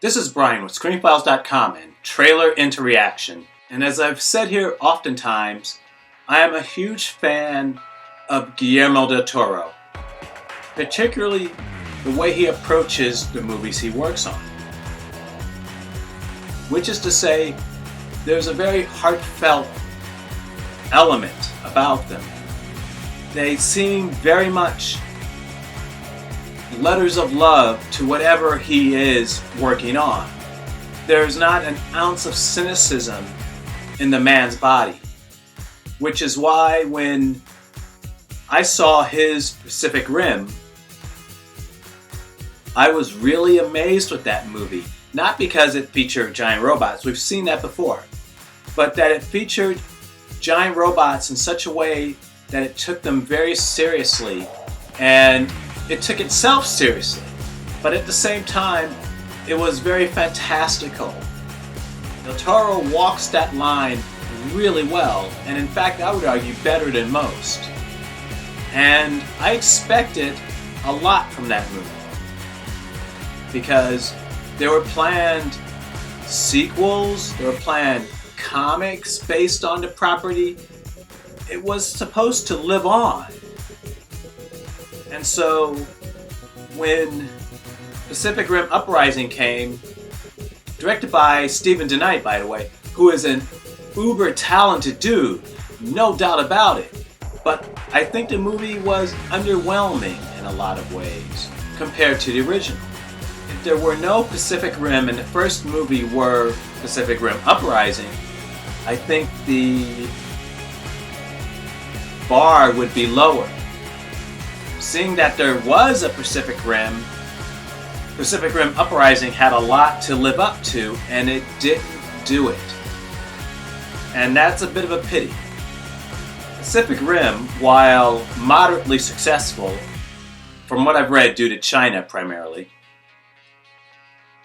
This is Brian with ScreenFiles.com and Trailer into Reaction. And as I've said here oftentimes, I am a huge fan of Guillermo del Toro, particularly the way he approaches the movies he works on. Which is to say, there's a very heartfelt element about them. They seem very much letters of love to whatever he is working on. There's not an ounce of cynicism in the man's body, which is why when I saw his Pacific Rim, I was really amazed with that movie. Not because it featured giant robots, we've seen that before, but that it featured giant robots in such a way that it took them very seriously, and it took itself seriously, but at the same time, it was very fantastical. Del Toro walks that line really well, and in fact, I would argue better than most. And I expected a lot from that movie, because there were planned sequels, there were planned comics based on the property. It was supposed to live on. And so, when Pacific Rim Uprising came, directed by Stephen DeKnight, by the way, who is an uber talented dude, no doubt about it. But I think the movie was underwhelming in a lot of ways compared to the original. If there were no Pacific Rim and the first movie were Pacific Rim Uprising, I think the bar would be lower. Seeing that there was a Pacific Rim Uprising had a lot to live up to, and it didn't do it. And that's a bit of a pity. Pacific Rim, while moderately successful, from what I've read due to China primarily,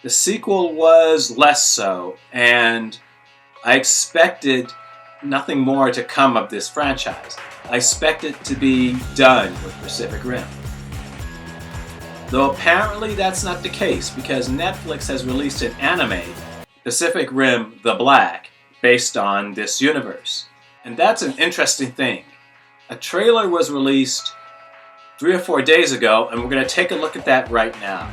the sequel was less so, and I expected nothing more to come of this franchise. I expect it to be done with Pacific Rim. Though apparently that's not the case, because Netflix has released an anime, Pacific Rim The Black, based on this universe. And that's an interesting thing. A trailer was released 3 or 4 days ago, and we're going to take a look at that right now.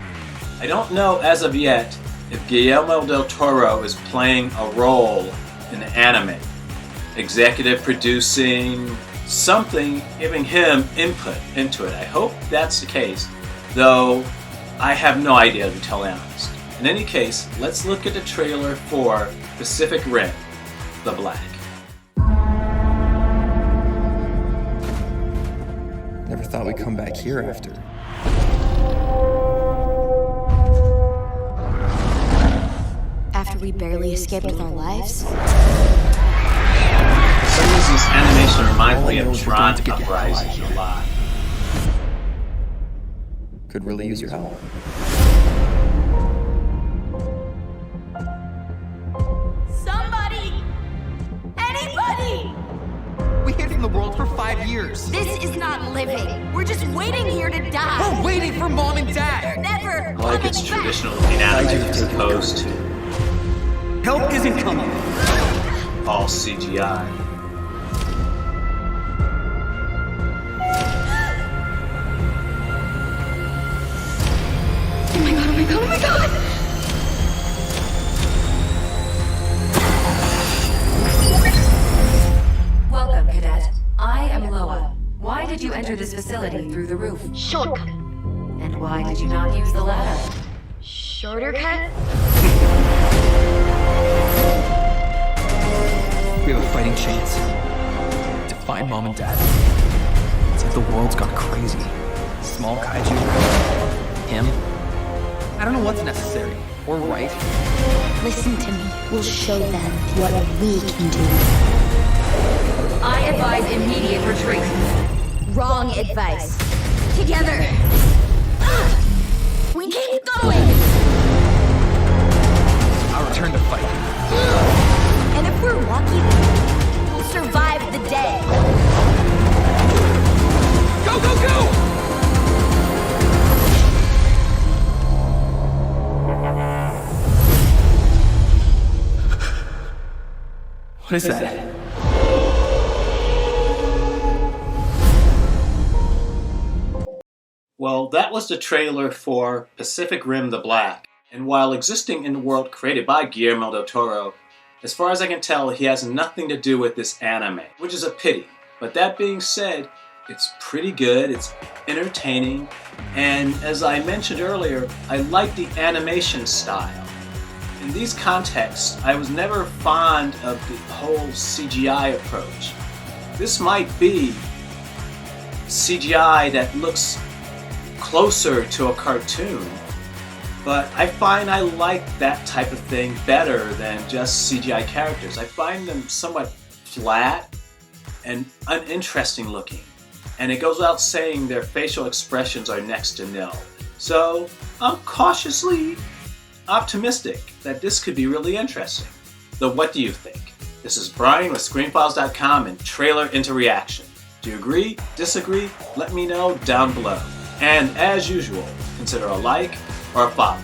I don't know as of yet if Guillermo del Toro is playing a role in the anime, executive producing, something, giving him input into it. I hope that's the case, though I have no idea, to tell you honest. In any case, let's look at the trailer for Pacific Rim The Black. Never thought we'd come back here after. After we barely escaped with our lives? For some reason, this animation reminds me of Tron Uprising a lot. Could really use your help. Somebody! Anybody! We hid from the world for 5 years. This is not living. We're just waiting here to die. We're waiting for Mom and They're Dad. never Like it's coming back. traditional looking anime as opposed to Help isn't coming. all CGI. Oh my god, oh my god, oh my god! Welcome, Cadet. I am Loa. Why did you enter this facility through the roof? Shortcut. And why did you not use the ladder? Shorter cut? We have a fighting chance to find Mom and Dad. It's like the world's gone crazy. Small kaiju. Him. I don't know what's necessary or right. Listen to me. We'll show them what we can do. I advise immediate retreat. Wrong advice. Together. We keep going! I'll return to fight. And if we're lucky, we'll survive the day. Go, go, go! What is that? Well, that was the trailer for Pacific Rim the Black. And while existing in the world created by Guillermo del Toro, as far as I can tell, he has nothing to do with this anime, which is a pity. But that being said, it's pretty good, it's entertaining, and as I mentioned earlier, I like the animation style. In these contexts, I was never fond of the whole CGI approach. This might be CGI that looks closer to a cartoon, but I find I like that type of thing better than just CGI characters. I find them somewhat flat and uninteresting looking, and it goes without saying their facial expressions are next to nil. So I'm cautiously optimistic that this could be really interesting. So what do you think? This is Brian with ScreenFiles.com and Trailer Into Reaction. Do you agree? Disagree? Let me know down below. And as usual, consider a like or a follow.